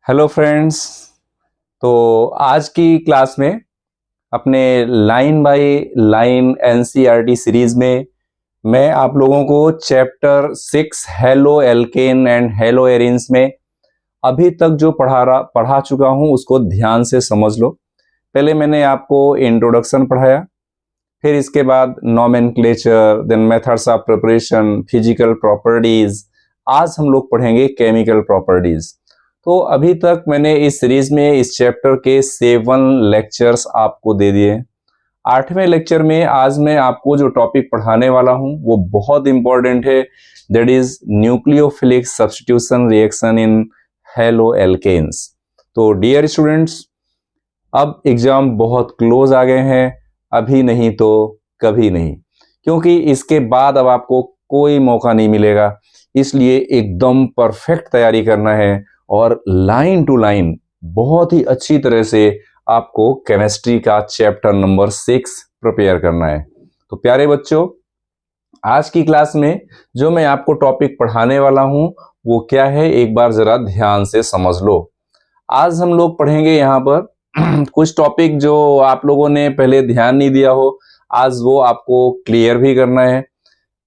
Hello friends. तो आज की क्लास में अपने line by line NCERT series में मैं आप लोगों को chapter 6 halo alkane and hello arenes में अभी तक जो पढ़ा चुका हूं उसको ध्यान से समझ लो। पहले मैंने आपको इंट्रोडक्शन पढ़ाया, फिर इसके बाद nomenclature, then methods of preparation, physical properties. आज हम लोग पढ़ेंगे केमिकल प्रॉपर्टीज। तो अभी तक मैंने इस सीरीज में इस चैप्टर के 7 लेक्चर्स आपको दे दिए। 8वें लेक्चर में आज मैं आपको जो टॉपिक पढ़ाने वाला हूं वो बहुत इंपॉर्टेंट है, that is nucleophilic substitution reaction in haloalkanes. तो डियर स्टूडेंट्स, अब एग्जाम बहुत क्लोज आ गए हैं, अभी नहीं तो कभी नहीं, क्योंकि इसके बाद अब आपको कोई मौका नहीं मिलेगा। इसलिए एकदम परफेक्ट तैयारी करना है और लाइन टू लाइन बहुत ही अच्छी तरह से आपको केमिस्ट्री का चैप्टर नंबर 6 प्रिपेयर करना है। तो प्यारे बच्चों, आज की क्लास में जो मैं आपको टॉपिक पढ़ाने वाला हूं वो क्या है, एक बार जरा ध्यान से समझ लो। आज हम लोग पढ़ेंगे यहाँ पर कुछ टॉपिक जो आप लोगों ने पहले ध्यान नहीं दिया हो, आज वो आपको क्लियर भी करना है।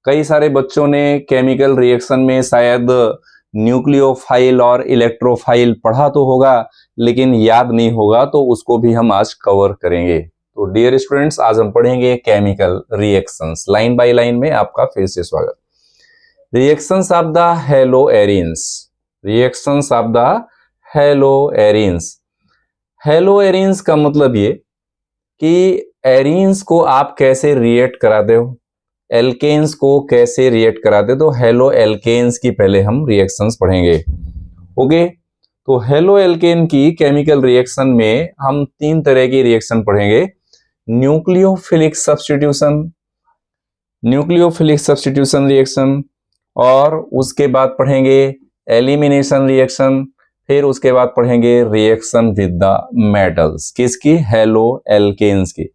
कई सारे बच्चों ने केमिकल रिएक्शन में शायद न्यूक्लियोफाइल और इलेक्ट्रोफाइल पढ़ा तो होगा, लेकिन याद नहीं होगा, तो उसको भी हम आज कवर करेंगे। तो डियर स्टूडेंट्स, आज हम पढ़ेंगे chemical reactions. Line by line में आपका फिर से स्वागत। Reactions of the hello arenes. Reactions of the hello arenes. Hello arenes का मतलब ये कि एरिन्स को आप कैसे रिएक्ट कराते हो, एल्केन्स को कैसे रिएक्ट कराते हो। तो हेलो एल्केन्स की पहले हम रिएक्शंस पढ़ेंगे। ओके, तो हेलो एल्केन की केमिकल रिएक्शन में हम 3 तरह की रिएक्शन पढ़ेंगे। Nucleophilic substitution, nucleophilic substitution reaction, और उसके बाद पढ़ेंगे एलिमिनेशन रिएक्शन, फिर उसके बाद पढ़ेंगे रिएक्शन विद द मेटल्स। किसकी? हेलो एल्केन्स की।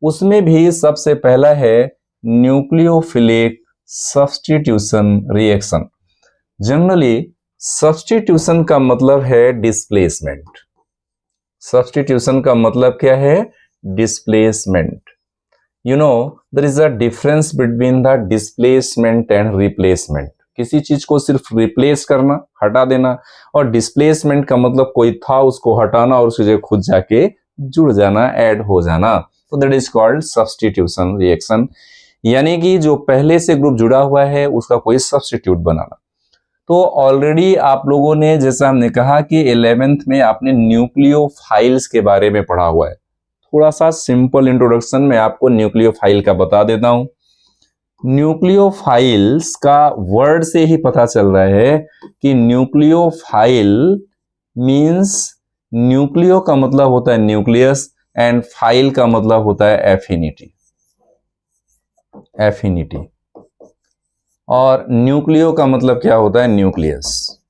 उसमें भी सबसे पहला है nucleophilic substitution reaction. Generally substitution का मतलब है डिस्प्लेसमेंट। सब्स्टिट्यूशन का मतलब क्या है? Displacement. You know, there is a difference between the displacement and replacement. किसी चीज को सिर्फ रिप्लेस करना, हटा देना, और डिस्प्लेसमेंट का मतलब कोई था उसको हटाना और उसकी जगह खुद जाके जुड़ जाना, ऐड हो जाना। तो that is called substitution reaction, यानी कि जो पहले से ग्रुप जुड़ा हुआ है उसका कोई सब्स्टिट्यूट बनाना। तो ऑलरेडी आप लोगों ने, जैसा हमने कहा कि 11th में आपने न्यूक्लियोफाइल्स के बारे में पढ़ा हुआ है। थोड़ा सा सिंपल इंट्रोडक्शन मैं आपको न्यूक्लियोफाइल का बता देता हूं। न्यूक्लियोफाइल्स का वर्ड से ही पता चल रहा है कि न्यूक्लियोफाइल मींस, न्यूक्लियो का मतलब होता है न्यूक्लियस एंड फाइल का मतलब होता है एफिनिटी। एफिनिटी। और न्यूक्लियो का मतलब क्या होता है? न्यूक्लियस।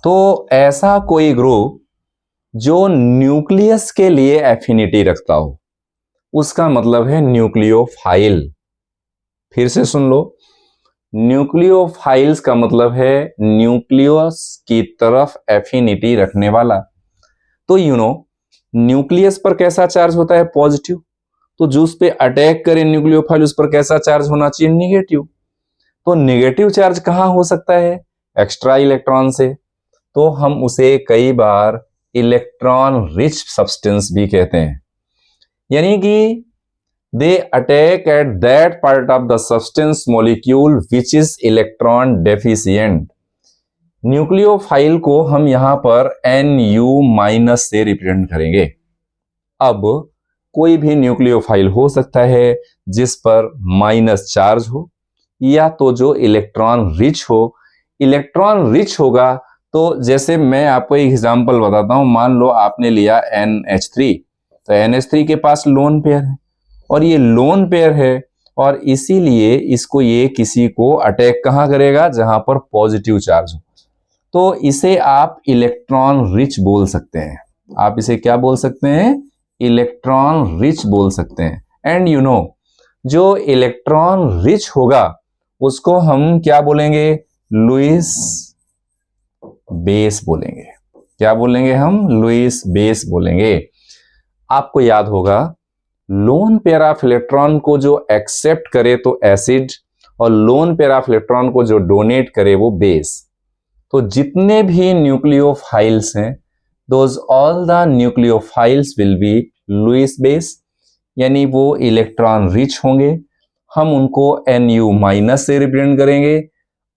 तो ऐसा कोई ग्रुप जो न्यूक्लियस के लिए एफिनिटी रखता हो उसका मतलब है न्यूक्लियोफाइल। फिर से सुन लो, न्यूक्लियोफाइल्स का मतलब है न्यूक्लियस की तरफ एफिनिटी रखने वाला। तो यू नो, न्यूक्लियस पर कैसा चार्ज होता है? पॉजिटिव। तो जो उस पर अटैक करे न्यूक्लियोफाइल, उस पर कैसा चार्ज होना चाहिए? निगेटिव। तो निगेटिव चार्ज कहां हो सकता है? एक्स्ट्रा इलेक्ट्रॉन से। तो हम उसे कई बार इलेक्ट्रॉन रिच सब्सटेंस भी कहते हैं, यानी कि they attack at that part of the substance molecule which is electron deficient. Nucleophile को हम यहां पर Nu- से रिप्रेजेंट करेंगे। अब कोई भी न्यूक्लियोफाइल हो सकता है जिस पर माइनस चार्ज हो, या तो जो इलेक्ट्रॉन रिच हो। इलेक्ट्रॉन रिच होगा तो जैसे मैं आपको एक एग्जांपल बताता हूं। मान लो आपने लिया NH3, तो NH3 के पास लोन पेयर है और ये लोन पेयर है, और इसीलिए इसको ये किसी को अटैक कहां करेगा? जहां पर पॉजिटिव चार्ज हो। तो इसे आप इलेक्ट्रॉन रिच बोल सकते हैं। आप इसे क्या बोल सकते हैं? इलेक्ट्रॉन रिच बोल सकते हैं। एंड यू नो, जो इलेक्ट्रॉन रिच होगा उसको हम क्या बोलेंगे? लुईस बेस बोलेंगे। क्या बोलेंगे हम? लुईस बेस बोलेंगे। आपको याद होगा लोन पेयर ऑफ इलेक्ट्रॉन को जो एक्सेप्ट करे तो एसिड, और लोन पेयर ऑफ इलेक्ट्रॉन को जो डोनेट करे वो बेस। तो जितने भी न्यूक्लियोफाइल्स हैं, those all the nucleophiles will be Lewis base, यानी वो इलेक्ट्रॉन रिच होंगे। हम उनको Nu माइनस से रिप्रेजेंट करेंगे,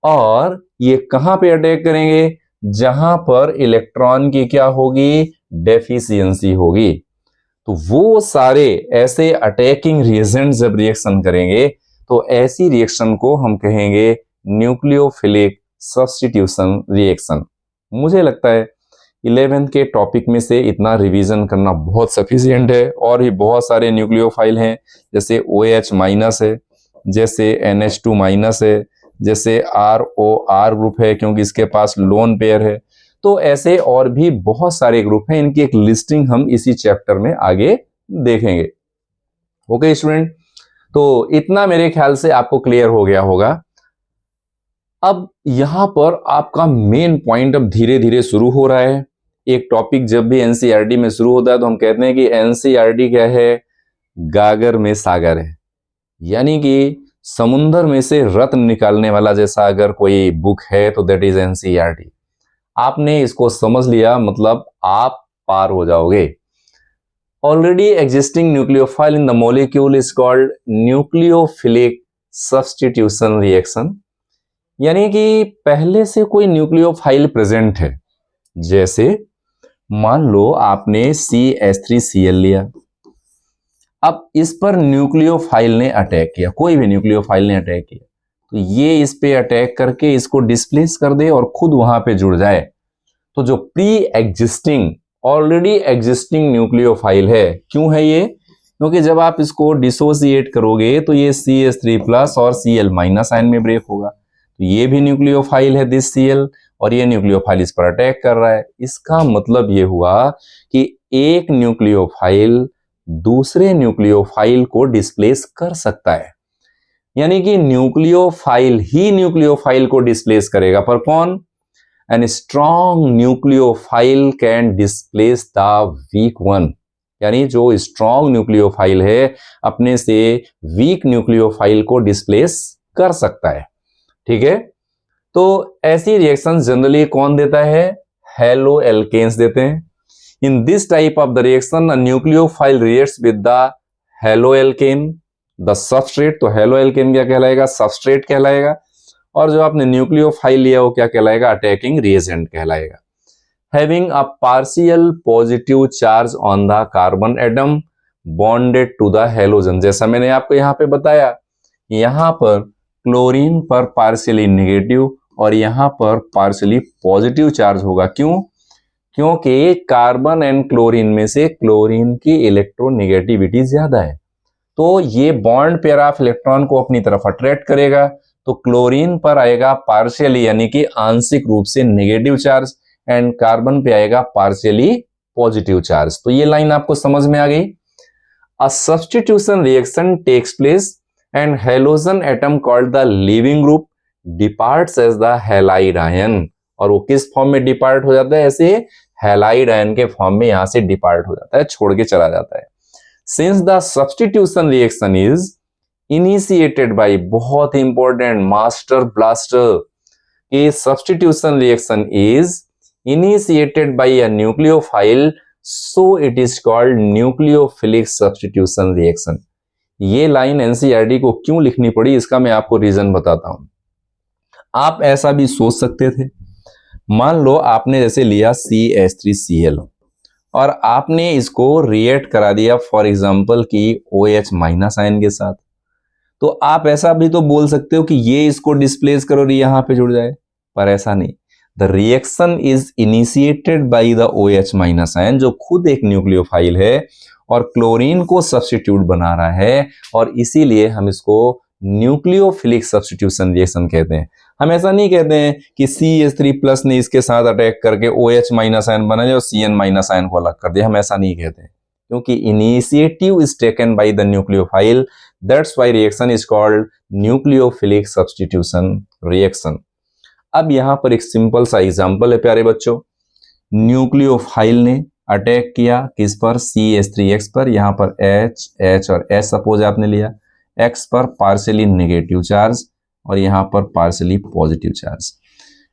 और ये कहां पे अटैक करेंगे? जहां पर इलेक्ट्रॉन की क्या होगी? डेफिशिएंसी होगी। तो वो सारे ऐसे अटैकिंग रिएजेंट जब रिएक्शन करेंगे तो ऐसी रिएक्शन को हम कहेंगे न्यूक्लियोफिलिक सब्स्टिट्यूशन रिएक्शन। मुझे लगता है 11th के टॉपिक में से इतना रिवीजन करना बहुत सफिशिएंट है। और भी बहुत सारे न्यूक्लियोफाइल हैं, जैसे OH माइनस है, जैसे NH2 माइनस है, जैसे ROR ग्रुप है क्योंकि इसके पास लोन पेयर है। तो ऐसे और भी बहुत सारे ग्रुप हैं, इनकी एक लिस्टिंग हम इसी चैप्टर में आगे देखेंगे। ओके स्टूडेंट, तो इतना मेरे ख्याल से आपको क्लियर हो गया होगा। अब यहां पर आपका मेन पॉइंट अब धीरे धीरे शुरू हो रहा है। एक टॉपिक जब भी एनसीईआरटी में शुरू होता है तो हम कहते हैं कि एनसीईआरटी क्या है? गागर में सागर है, यानी कि समुंदर में से रत्न निकालने वाला जैसा अगर कोई बुक है तो दैट इज एनसीईआरटी। आपने इसको समझ लिया मतलब आप पार हो जाओगे। Already existing nucleophile in the molecule is called nucleophilic substitution reaction, यानी कि पहले से कोई न्यूक्लियोफाइल प्रेजेंट है। जैसे मान लो आपने CH3Cl लिया, अब इस पर न्यूक्लियोफाइल ने अटैक किया, कोई भी न्यूक्लियोफाइल ने अटैक किया, तो ये इस पे अटैक करके इसको डिस्प्लेस कर दे और खुद वहां पे जुड़ जाए। तो जो pre existing already existing nucleophile है, क्यों है ये? क्योंकि जब आप इसको डिसोसिएट करोगे तो ये CH3+ और Cl- आयन में ब्रेक होगा। तो ये भी न्यूक्लियोफाइल है दिस Cl, और ये न्यूक्लियोफाइल इस पर अटैक कर रहा है। इसका मतलब ये हुआ कि एक न्यूक्लियोफाइल दूसरे न्यूक्लियोफाइल को डिस्प्लेस कर सकता है, यानी कि न्यूक्लियोफाइल ही न्यूक्लियोफाइल को डिस्प्लेस करेगा। पर कौन? An strong nucleophile can displace the weak one, यानी जो स्ट्रॉन्ग न्यूक्लियोफाइल है अपने से वीक न्यूक्लियोफाइल को डिस्प्लेस कर सकता है। ठीक है, तो ऐसी रिएक्शन जनरली कौन देता है? हेलो एल्केन्स देते हैं। In this type of the reaction a nucleophile reacts with the halo alkane the substrate. तो हेलो एल्केन क्या कहलाएगा? सबस्ट्रेट कहलाएगा। और जो आपने न्यूक्लियोफाइल लिया वो क्या कहलाएगा? अटैकिंग रिएजेंट कहलाएगा। Having a partial positive charge on the carbon atom bonded to the halogen. जैसा मैंने आपको यहाँ पे बताया, यहाँ पर क्लोरीन पर पार्शियली नेगेटिव और यहाँ पर पार्शियली पॉजिटिव चार्ज होगा। क्यों? क्योंकि कार्बन एंड क्लोरीन में से क्लोरीन की इलेक्ट्रोनेगेटिविटी ज्यादा है, तो ये बॉन्ड पेयर ऑफ इलेक्ट्रॉन को अपनी तरफ अट्रैक्ट करेगा। तो क्लोरीन पर आएगा पार्शियली यानी कि आंशिक रूप से नेगेटिव चार्ज, एंड कार्बन पे आएगा पार्शियली पॉजिटिव चार्ज। तो ये लाइन आपको समझ में आ गई। A substitution reaction takes place and halogen atom called the leaving group departs as the halide ion. और वो किस फॉर्म में डिपार्ट हो जाता है? ऐसे हैलाइड आयन के फॉर्म में यहां से डिपार्ट हो जाता है, छोड़ के चला जाता है। Since the substitution reaction is initiated by, बहुत इंपॉर्टेंट मास्टर ब्लास्टर, कि substitution reaction is initiated by a nucleophile, so it is called nucleophilic substitution reaction. ये लाइन एनसीईआरटी को क्यों लिखनी पड़ी इसका मैं आपको रीजन बताता हूं। आप ऐसा भी सोच सकते थे, मान लो आपने जैसे लिया CH3Cl और आपने इसको रिएक्ट करा दिया फॉर एग्जांपल कि OH- आयन के साथ, तो आप ऐसा भी तो बोल सकते हो कि ये इसको डिस्प्लेस करो और यहां पे जुड़ जाए, पर ऐसा नहीं। The reaction is initiated by the OH- ion, जो खुद एक न्यूक्लियोफाइल है और क्लोरीन को सब्स्टिट्यूट बना रहा है, और इसीलिए हम इसको न्यूक्लियोफिलिक सब्स्टिट्यूशन रिएक्शन कहते हैं। हम ऐसा नहीं कहते हैं कि CH3+ ने इसके साथ अटैक करके OH- आयन बना दिया और CN- आयन को अलग कर दिया, हम ऐसा नहीं कहते, क्योंकि initiative is taken by the nucleophile, that's why reaction is called nucleophilic substitution reaction. अब यहां पर एक सिंपल सा एग्जांपल है प्यारे बच्चों, न्यूक्लियोफाइल ने अटैक किया किस पर, CH3X पर। यहां पर H और H सपोज आपने लिया, X पर पार्शियली नेगेटिव चार्ज और यहां पर पार्शियली पॉजिटिव चार्ज।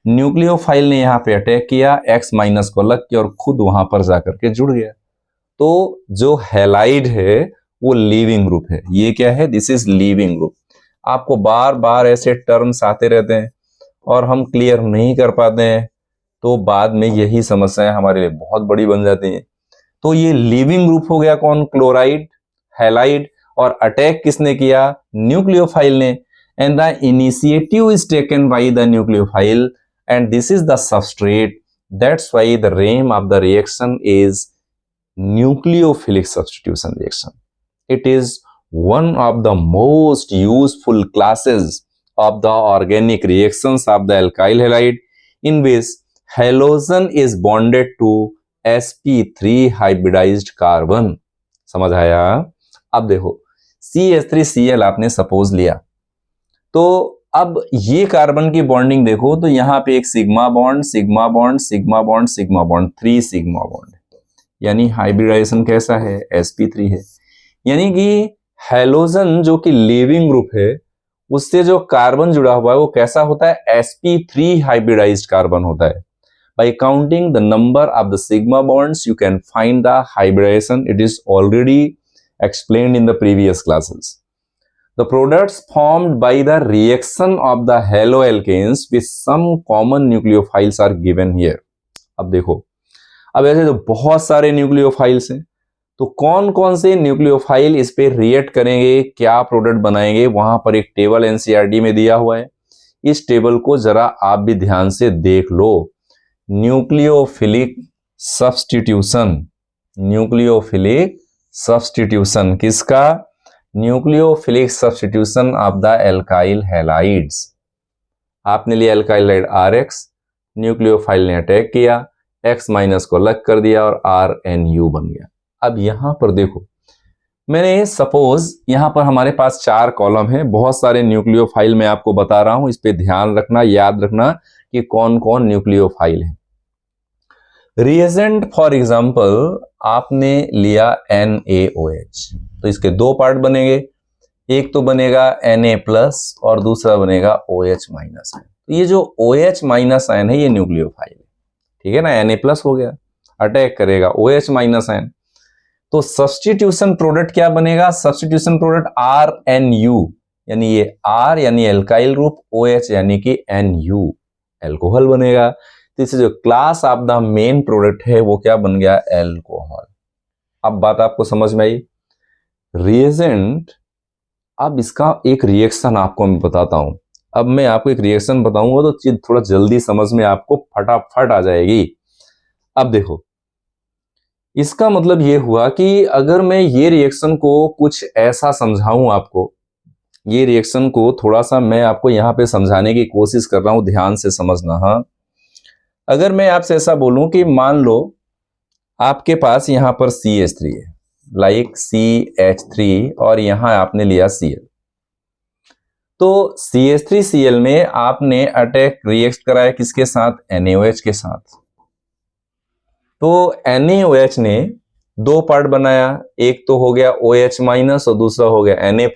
न्यूक्लियोफाइल ने यहां पे अटैक किया, X माइनस को लग के और खुद वहां पर जाकर के जुड़ गया। तो जो हैलाइड है वो लीविंग ग्रुप है। ये क्या है, दिस इज लीविंग ग्रुप। आपको बार बार ऐसे टर्म्स आते रहते हैं और हम क्लियर नहीं कर पाते हैं, तो बाद में यही समस्याएं हमारे लिए बहुत बड़ी बन जाती हैं। तो ये लीविंग ग्रुप हो गया कौन, क्लोराइड, हैलाइड। और अटैक किसने किया, न्यूक्लियोफाइल ने। And the initiative is taken by the nucleophile and this is the substrate, that's why the name of the reaction is nucleophilic substitution reaction. It is one of the most useful classes of the organic reactions of the alkyl halide in which halogen is bonded to sp3 hybridized carbon. समझ आया? अब देखो CH3Cl आपने suppose लिया, तो अब ये carbon की बॉन्डिंग देखो तो यहां पे एक sigma bond, sigma bond, sigma bond, sigma bond, 3 sigma bond, यानी हाइब्रिडाइजेशन कैसा है, sp3 है। यानी कि हैलोजन जो कि लीविंग ग्रुप है उससे जो कार्बन जुड़ा हुआ है वो कैसा होता है, sp3 हाइब्रिडाइज्ड कार्बन होता है। By counting the number of the sigma bonds you can find the hybridization, it is already explained in the previous classes. The products formed by the reaction of the haloalkanes with some common nucleophiles are given here. अब देखो, अब ऐसे तो बहुत सारे nucleophiles हैं, तो कौन कौन से न्यूक्लियोफाइल इस पे रिएक्ट करेंगे, क्या प्रोडक्ट बनाएंगे, वहां पर एक टेबल एनसीईआरटी में दिया हुआ है। इस टेबल को जरा आप भी ध्यान से देख लो। न्यूक्लियोफिलिक सब्स्टिट्यूशन, न्यूक्लियोफिलिक सब्स्टिट्यूशन किसका, nucleophilic substitution of the alkyl halides. आपने लिया एल्काइल हैलाइड RX, न्यूक्लियोफाइल ने अटैक किया, X माइनस को अलग कर दिया और RNU बन गया। अब यहां पर देखो, मैंने सपोज यहां पर हमारे पास 4 कॉलम है, बहुत सारे न्यूक्लियोफाइल मैं आपको बता रहा हूं, इस पे ध्यान रखना, याद रखना कि कौन कौन न्यूक्लियोफाइल है। रिएजेंट फॉर एग्जांपल आपने लिया NaOH, तो इसके 2 पार्ट बनेंगे, एक तो बनेगा Na+ और दूसरा बनेगा OH-। तो ये जो OH- आयन है ये न्यूक्लियोफाइल है, ठीक है ना। Na+ हो गया, अटैक करेगा OH-। तो सब्स्टिट्यूशन प्रोडक्ट क्या बनेगा, सब्स्टिट्यूशन प्रोडक्ट RNU, यानी ये R यानी एल्काइल ग्रुप, OH यानी कि NU एल्कोहल बनेगा। तो इससे जो class of the main product है वो क्या बन गया, एल्कोहल। अब बात आपको समझ में आई। रिएजेंट, अब इसका एक रिएक्शन आपको मैं बताता हूं। अब मैं आपको एक रिएक्शन बताऊंगा तो चीज थोड़ा जल्दी समझ में आपको फटाफट आ जाएगी। अब देखो, इसका मतलब ये हुआ कि अगर मैं ये रिएक्शन को कुछ ऐसा समझाऊं आपको, ये रिएक्शन को थोड़ा सा मैं आपको यहां पे समझाने की कोशिश कर रहा हूं, ध्यान से समझना। हाँ, अगर मैं आपसे ऐसा बोलूं कि मान लो आपके पास यहां पर CH3 है, लाइक CH3, और यहां आपने लिया Cl, तो CH3Cl में आपने अटैक रिएक्ट कराया किसके साथ, NaOH के साथ। तो NaOH ने 2 पार्ट बनाया, एक तो हो गया OH- और दूसरा हो गया Na+।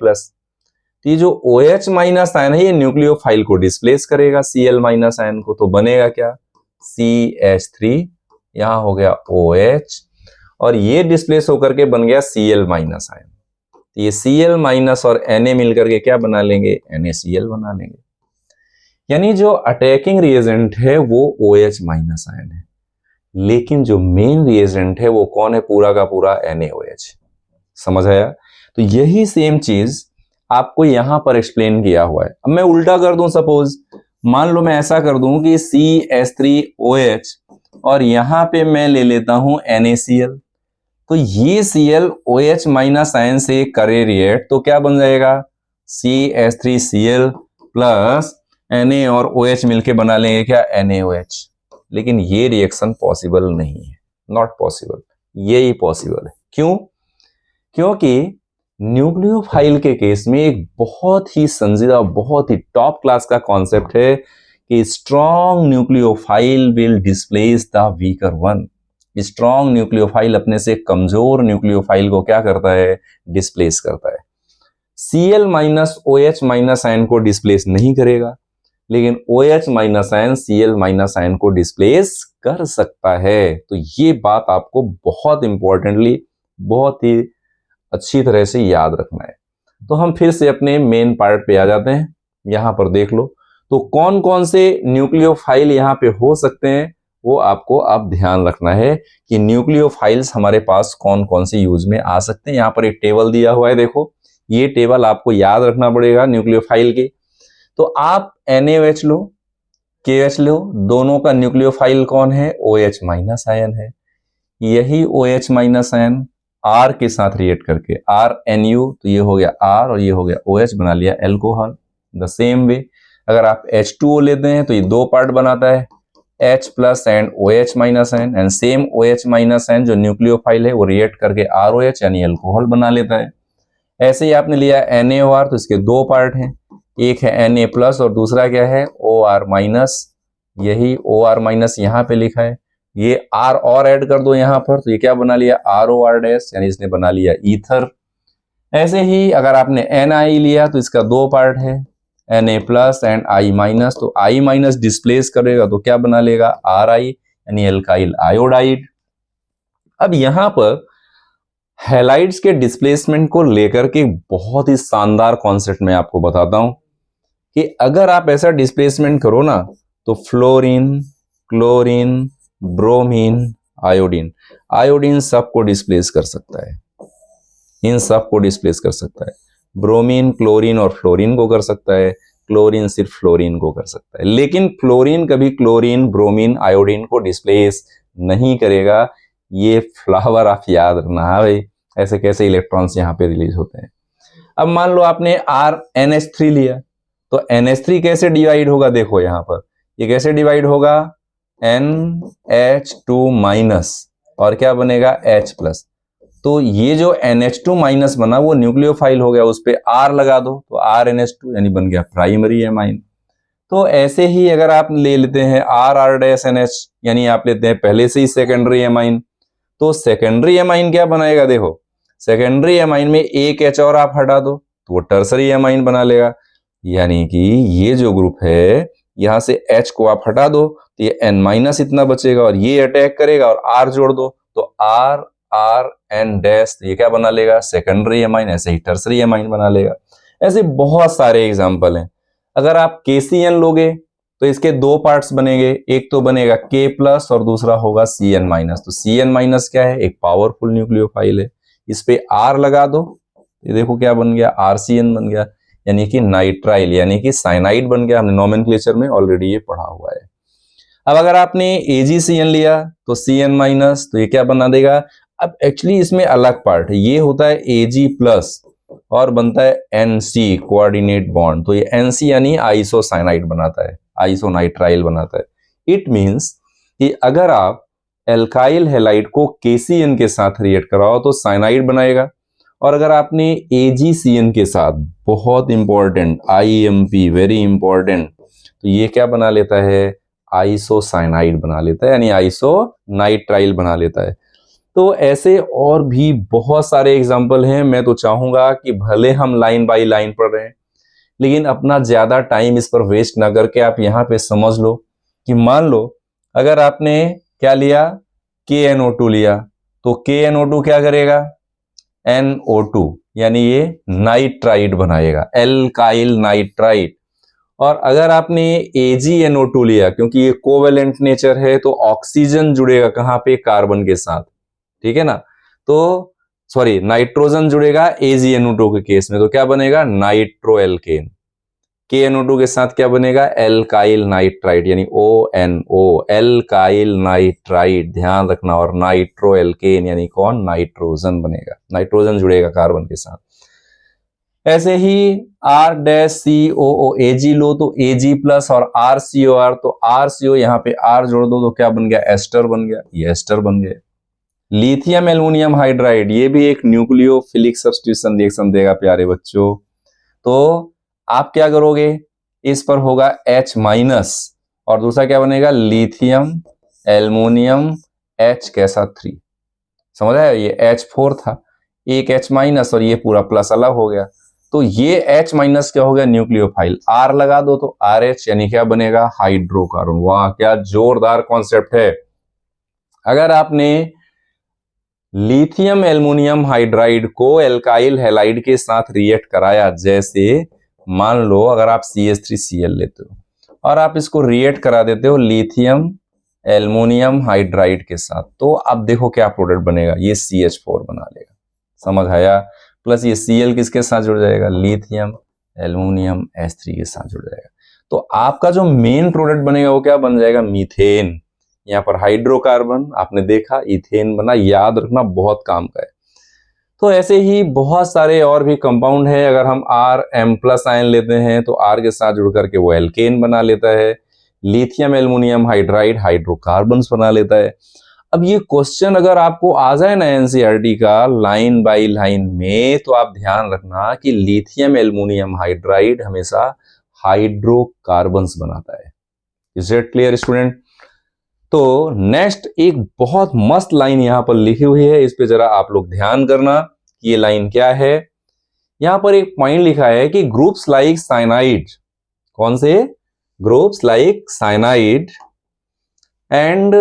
तो ये जो OH- आयन है ये न्यूक्लियोफाइल को डिस्प्लेस करेगा Cl- आयन को, तो बनेगा क्या, CH3, यहां हो गया OH, और ये डिस्प्लेस होकर के बन गया Cl- आयन। तो ये Cl- और Na मिलकर के क्या बना लेंगे, NaCl बना लेंगे। यानी जो अटैकिंग रिएजेंट है वो OH- आयन है, लेकिन जो मेन रिएजेंट है वो कौन है, पूरा का पूरा NaOH। समझ आया? तो यही सेम चीज आपको यहां पर एक्सप्लेन किया हुआ है। अब मैं उल्टा कर दूं, सपोज मान लो मैं ऐसा कर दूं कि CH3OH और यहां पे मैं ले लेता हूं NaCl, तो ये Cl OH- आयन से करे रिएक्ट तो क्या बन जाएगा, CH3Cl प्लस Na और OH मिलके बना लेंगे क्या, NaOH। लेकिन ये रिएक्शन पॉसिबल नहीं है, नॉट पॉसिबल। ये ही पॉसिबल है, क्यों, क्योंकि न्यूक्लियोफाइल के केस में एक बहुत ही संजीदा, बहुत ही टॉप क्लास का कॉन्सेप्ट है कि strong nucleophile will displace the weaker one. Strong nucleophile अपने से कमजोर न्यूक्लियोफाइल को क्या करता है, डिस्प्लेस करता है। Cl minus OH minus ion को डिस्प्लेस नहीं करेगा, लेकिन OH minus ion Cl minus ion को डिस्प्लेस कर सकता है। तो ये बात आपको बहुत इंपॉर्टेंटली, बहुत ही अच्छी तरह से याद रखना है। तो हम फिर से अपने मेन पार्ट पे आ जाते हैं। यहां पर देख लो, तो कौन कौन से न्यूक्लियोफाइल यहाँ पे हो सकते हैं वो आपको अब ध्यान रखना है कि न्यूक्लियोफाइल्स हमारे पास कौन कौन से यूज में आ सकते हैं। यहाँ पर एक टेबल दिया हुआ है, देखो ये टेबल आपको याद रखना पड़ेगा न्यूक्लियोफाइल के। तो आप NaOH लो, KH लो, दोनों का न्यूक्लियोफाइल कौन है, OH माइनस आयन है। यही OH माइनस आयन R के साथ रिएक्ट करके RNU, तो ये हो गया R और ये हो गया OH, बना लिया एल्कोहल। द सेम वे अगर आप H2O लेते हैं तो ये दो पार्ट बनाता है, H plus and OH minus ion, and same OH minus ion जो न्यूक्लियोफाइल है वो रिएक्ट करके ROH यानी एल्कोहल बना लेता है। ऐसे ही आपने लिया NaOR, तो इसके दो पार्ट हैं, एक है Na प्लस और दूसरा क्या है OR माइनस। यही OR माइनस यहाँ पे लिखा है, ये R और ऐड कर दो यहाँ पर, तो ये क्या बना लिया ROR डैश, यानी इसने बना लिया ईथर। ऐसे ही अगर आपने Na लिया तो इसका दो पार्ट है, Na plus and I minus, तो I माइनस डिस्प्लेस करेगा तो क्या बना लेगा Ri यानी एल्काइल आयोडाइड। अब यहां पर हैलाइड्स के डिस्प्लेसमेंट को लेकर के बहुत ही शानदार कॉन्सेप्ट मैं आपको बताता हूं कि अगर आप ऐसा डिस्प्लेसमेंट करो ना तो fluorine, chlorine, bromine, iodine, iodine सबको डिस्प्लेस कर सकता है, इन सबको डिस्प्लेस कर सकता है। ब्रोमीन क्लोरीन और फ्लोरीन को कर सकता है, क्लोरीन सिर्फ फ्लोरीन को कर सकता है, लेकिन फ्लोरीन कभी क्लोरीन, ब्रोमीन, आयोडीन को डिस्प्लेस नहीं करेगा। ये फ्लावर आप याद रखना है भाई, ऐसे कैसे इलेक्ट्रॉन्स यहाँ पे रिलीज होते हैं। अब मान लो आपने RNH3 लिया, तो NH3 कैसे डिवाइड होगा, देखो यहाँ पर ये कैसे डिवाइड होगा, NH2 माइनस और क्या बनेगा H प्लस। तो ये जो NH2 माइनस बना वो न्यूक्लियोफाइल हो गया, उस पर R लगा दो तो RNH2 यानी बन गया प्राइमरी एमाइन। तो ऐसे ही अगर आप ले लेते हैं RR-NH यानी आप लेते हैं पहले से ही सेकेंडरी एमाइन, तो सेकेंडरी एमाइन क्या बनाएगा, देखो सेकेंडरी एमाइन में एक H और आप हटा दो तो वो टर्सरी एमाइन बना लेगा। यानी कि ये जो ग्रुप है यहां से H को आप हटा दो तो ये N माइनस इतना बचेगा और ये अटैक करेगा और R जोड़ दो तो RN डैश, ये क्या बना लेगा सेकेंडरी एमाइन। ऐसे ही टर्सरी एमाइन बना लेगा। ऐसे बहुत सारे एग्जाम्पल हैं। अगर आप KCN लोगे तो इसके दो पार्ट्स बनेंगे, एक तो बनेगा K प्लस और दूसरा होगा CN माइनस। तो CN माइनस क्या है, एक पावरफुल न्यूक्लियोफाइल है, इस पे R लगा दो, ये देखो क्या बन गया RCN बन गया, यानी कि नाइट्राइल यानी कि साइनाइड बन गया। हमने नोमेनक्लेचर में ऑलरेडी ये पढ़ा हुआ है। अब अगर आपने AgCN लिया तो CN माइनस, तो ये क्या बना देगा। अब एक्चुअली इसमें अलग पार्ट है, ये होता है Ag प्लस और बनता है NC कोऑर्डिनेट बॉन्ड, तो ये NC यानी आइसोसाइनाइड बनाता है, आइसोनाइट्राइल बनाता है। इट मींस कि अगर आप एल्काइल हैलाइड को KCN के साथ रिएक्ट कराओ तो साइनाइड बनाएगा, और अगर आपने AgCN के साथ, बहुत इंपॉर्टेंट IMP वेरी इंपॉर्टेंट, तो ये क्या बना लेता है आइसोसाइनाइड बना लेता है, यानी आइसोनाइट्राइल बना लेता है। तो ऐसे और भी बहुत सारे एग्जाम्पल हैं। मैं तो चाहूंगा कि भले हम लाइन बाय लाइन पढ़ रहे हैं, लेकिन अपना ज्यादा टाइम इस पर वेस्ट ना करके आप यहाँ पे समझ लो कि मान लो अगर आपने क्या लिया KNO2 लिया, तो KNO2 क्या करेगा NO2 यानी ये नाइट्राइड बनाएगा, एल्काइल नाइट्राइड। और अगर आपने AgNO2 लिया, क्योंकि ये कोवेलेंट नेचर है तो ऑक्सीजन जुड़ेगा कहाँ पे, कार्बन के साथ, ठीक है ना। तो सॉरी नाइट्रोजन जुड़ेगा AgNO2 के केस में, तो क्या बनेगा नाइट्रो एल्केन। KNO2 के साथ क्या बनेगा एल्काइल नाइट्राइड यानी ONO एल्काइल नाइट्राइड, ध्यान रखना। और नाइट्रो एल्केन यानी कौन, नाइट्रोजन बनेगा, नाइट्रोजन जुड़ेगा कार्बन के साथ। ऐसे ही R-COO Ag लो तो Ag प्लस और RCOR, तो RCO यहाँ पे R जोड़ दो तो क्या बन गया एस्टर बन गया, ये एस्टर बन गया। लिथियम एल्युमिनियम हाइड्राइड, ये भी एक न्यूक्लियोफिलिक सब्स्टिट्यूशन रिएक्शन देगा प्यारे बच्चों। तो आप क्या करोगे, इस पर होगा H माइनस और दूसरा क्या बनेगा, लिथियम एल्युमिनियम H के साथ 3। समझ आया, ये H4 था, एक H माइनस और ये पूरा प्लस अलग हो गया, तो ये H माइनस क्या हो गया, न्यूक्लियोफाइल। R लगा दो तो RH यानी क्या बनेगा, हाइड्रोकार्बन। वाह क्या जोरदार कॉन्सेप्ट है। अगर आपने लिथियम एल्युमिनियम हाइड्राइड को एल्काइल हैलाइड के साथ रिएक्ट कराया, जैसे मान लो अगर आप CH3Cl लेते हो और आप इसको रिएक्ट करा देते हो लिथियम एल्युमिनियम हाइड्राइड के साथ, तो अब देखो क्या प्रोडक्ट बनेगा, ये CH4 बना लेगा। समझ आया। प्लस ये Cl किसके साथ जुड़ जाएगा, लिथियम एल्युमिनियम H3 के साथ जुड़ जाएगा। तो आपका जो मेन प्रोडक्ट बनेगा वो क्या बन जाएगा, मीथेन। यहाँ पर हाइड्रोकार्बन आपने देखा, इथेन बना, याद रखना बहुत काम का है। तो ऐसे ही बहुत सारे और भी कंपाउंड है। अगर हम RM+ आयन लेते हैं तो R के साथ जुड़ करके वो एल्केन बना लेता है। लिथियम एल्युमिनियम हाइड्राइड हाइड्रोकार्बन्स बना लेता है। अब ये क्वेश्चन अगर आपको आ जाए ना NCERT का लाइन बाय लाइन में, तो आप ध्यान रखना कि लिथियम एल्युमिनियम हाइड्राइड हमेशा हाइड्रोकार्बन्स बनाता है। Is it clear student. तो नेक्स्ट एक बहुत मस्त लाइन यहां पर लिखी हुई है, इस पे जरा आप लोग ध्यान करना कि ये लाइन क्या है। यहां पर एक पॉइंट लिखा है कि ग्रुप्स लाइक साइनाइड, कौन से groups like cyanide and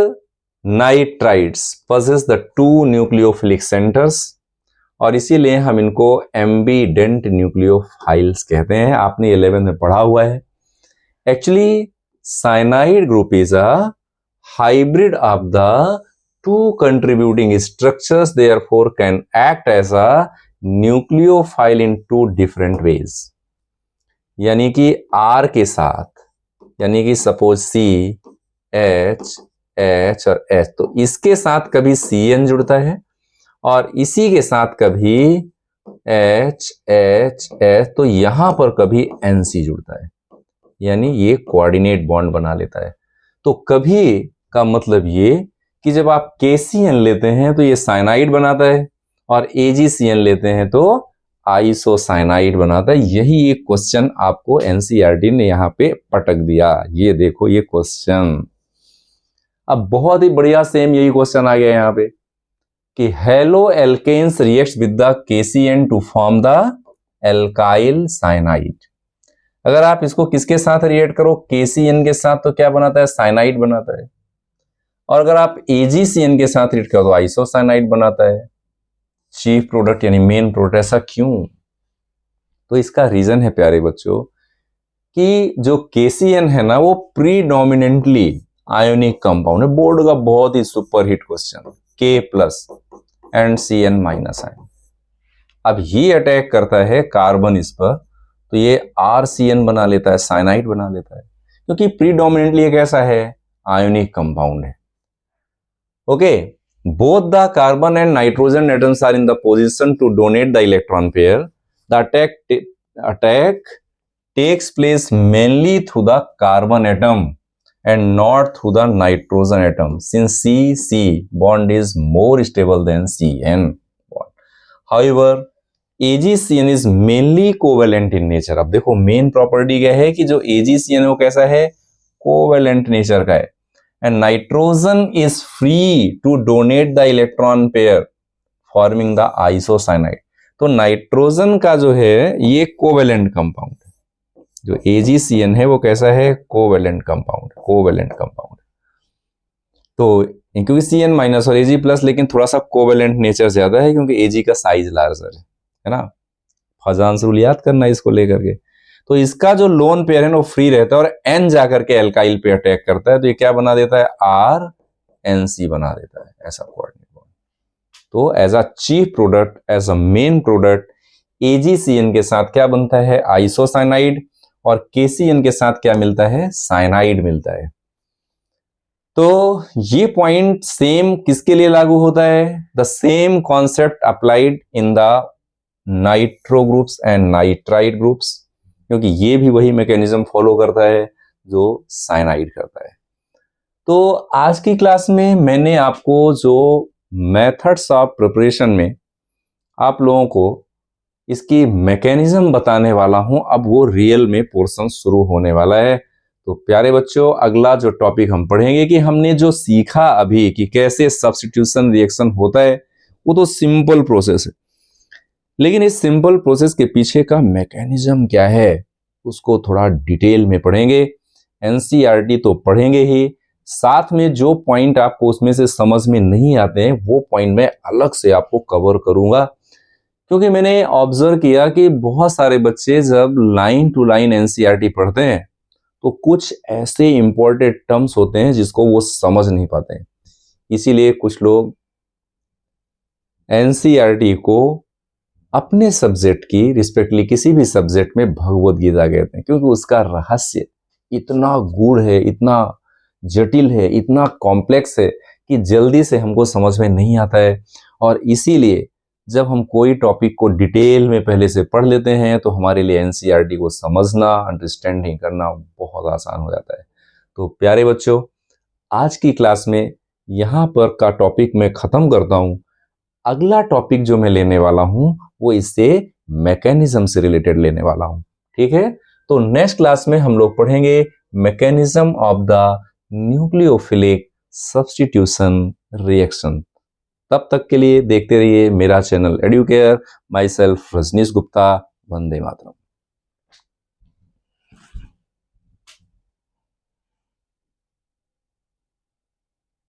nitrides possess the 2 nucleophilic centres, और इसीलिए हम इनको एम्बीडेंट न्यूक्लियोफाइल्स कहते हैं। आपने 11th में पढ़ा हुआ है। Actually cyanide group is a hybrid of the 2 contributing structures, therefore can act as a nucleophile in 2 different ways। यानी कि R के साथ, यानी कि सपोज C H H और H, तो इसके साथ कभी CN जुड़ता है और इसी के साथ कभी H H H, तो यहां पर कभी NC जुड़ता है, यानी ये कोऑर्डिनेट बॉन्ड बना लेता है। तो कभी का मतलब ये कि जब आप KCN लेते हैं तो ये साइनाइड बनाता है और AgCN लेते हैं तो आइसोसाइनाइड बनाता है। यही एक क्वेश्चन आपको NCERT ने यहां पे पटक दिया। ये देखो ये क्वेश्चन, अब बहुत ही बढ़िया सेम यही क्वेश्चन आ गया यहां पे कि haloalkanes reacts with the KCN to form the alkyl cyanide. अगर आप इसको किसके साथ रिएक्ट करो, KCN के साथ, तो क्या बनाता है, साइनाइड बनाता है। और अगर आप AgCN के साथ रिएक्ट करो तो आइसोसाइनाइड बनाता है। चीफ प्रोडक्ट यानी मेन प्रोडक्ट। ऐसा क्यों? तो इसका रीजन है प्यारे बच्चों कि जो KCN है ना वो प्रीडोमिनेंटली आयोनिक कंपाउंड है। बोर्ड का बहुत ही super hit question, K+ and CN- ion. अब ये अटैक करता है कार्बन इस पर, तो ये RCN बना लेता है, साइनाइड बना लेता है, क्योंकि प्रीडोमिनेंटली एक ऐसा है आयोनिक कंपाउंड है। Okay, both the carbon and nitrogen atoms are in the position to donate the electron pair. The attack takes place mainly through the carbon atom and not through the nitrogen atom, since C bond is more stable than CN bond. However, AgCN is mainly covalent in nature। अब देखो main property क्या है कि जो AgCN है वो कैसा है, कोवेलेंट नेचर का है। And nitrogen is free to donate the electron pair forming the isocyanide। तो नाइट्रोजन का जो है ये कोवेलेंट कंपाउंड है। जो AgCN है वो कैसा है, कोवेलेंट कंपाउंड, कोवेलेंट कंपाउंड। तो क्योंकि CN- और Ag+, लेकिन थोड़ा सा कोवेलेंट नेचर ज्यादा है क्योंकि Ag का साइज लार्जर है ना। फजांस रूल याद करना इसको लेकर के। तो इसका जो लोन पेयर है ना वो फ्री रहता है और N जाकर के एल्काइल पे अटैक करता है, तो ये क्या बना देता है, RNC बना देता है, ऐसा कोऑर्डिनेट बॉन्ड। तो as a chief product, as a main product, AgCN के साथ क्या बनता है, आइसोसाइनाइड, और KCN के साथ क्या मिलता है, साइनाइड मिलता है। तो ये पॉइंट सेम किसके लिए लागू होता है, the same concept applied in the nitro groups and nitride groups, क्योंकि ये भी वही मैकेनिज्म फॉलो करता है जो साइनाइड करता है। तो आज की क्लास में मैंने आपको जो मेथड्स ऑफ प्रिपरेशन में आप लोगों को इसकी मैकेनिज्म बताने वाला हूं। अब वो रियल में पोर्शन शुरू होने वाला है। तो प्यारे बच्चों, अगला जो टॉपिक हम पढ़ेंगे कि हमने जो सीखा अभी कि कैसे सब्स्टिट्यूशन रिएक्शन होता है, वो तो सिंपल प्रोसेस है, लेकिन इस सिंपल प्रोसेस के पीछे का मैकेनिज्म क्या है उसको थोड़ा डिटेल में पढ़ेंगे। एनसीईआरटी तो पढ़ेंगे ही, साथ में जो पॉइंट आपको उसमें से समझ में नहीं आते हैं वो पॉइंट मैं अलग से आपको कवर करूंगा, क्योंकि मैंने ऑब्जर्व किया कि बहुत सारे बच्चे जब लाइन टू लाइन एनसीईआरटी पढ़ते हैं तो कुछ ऐसे इंपॉर्टेंट टर्म्स होते हैं जिसको वो समझ नहीं पाते हैं। इसीलिए कुछ लोग एनसीईआरटी को अपने सब्जेक्ट की रिस्पेक्टली किसी भी सब्जेक्ट में भगवत गीता कहते हैं, क्योंकि उसका रहस्य इतना गूढ़ है, इतना जटिल है, इतना कॉम्प्लेक्स है कि जल्दी से हमको समझ में नहीं आता है। और इसीलिए जब हम कोई टॉपिक को डिटेल में पहले से पढ़ लेते हैं तो हमारे लिए एनसीईआरटी को समझना, अंडरस्टैंडिंग करना बहुत आसान हो जाता है। तो प्यारे बच्चों, आज की क्लास में यहाँ पर का टॉपिक मैं खत्म करता हूँ। अगला टॉपिक जो मैं लेने वाला हूँ वो इससे मैकेनिज्म से रिलेटेड लेने वाला हूँ, ठीक है। तो नेक्स्ट क्लास में हम लोग पढ़ेंगे mechanism of the nucleophilic substitution reaction. तब तक के लिए देखते रहिए मेरा channel Educare. Myself Rajneesh Gupta. वंदे मातरम।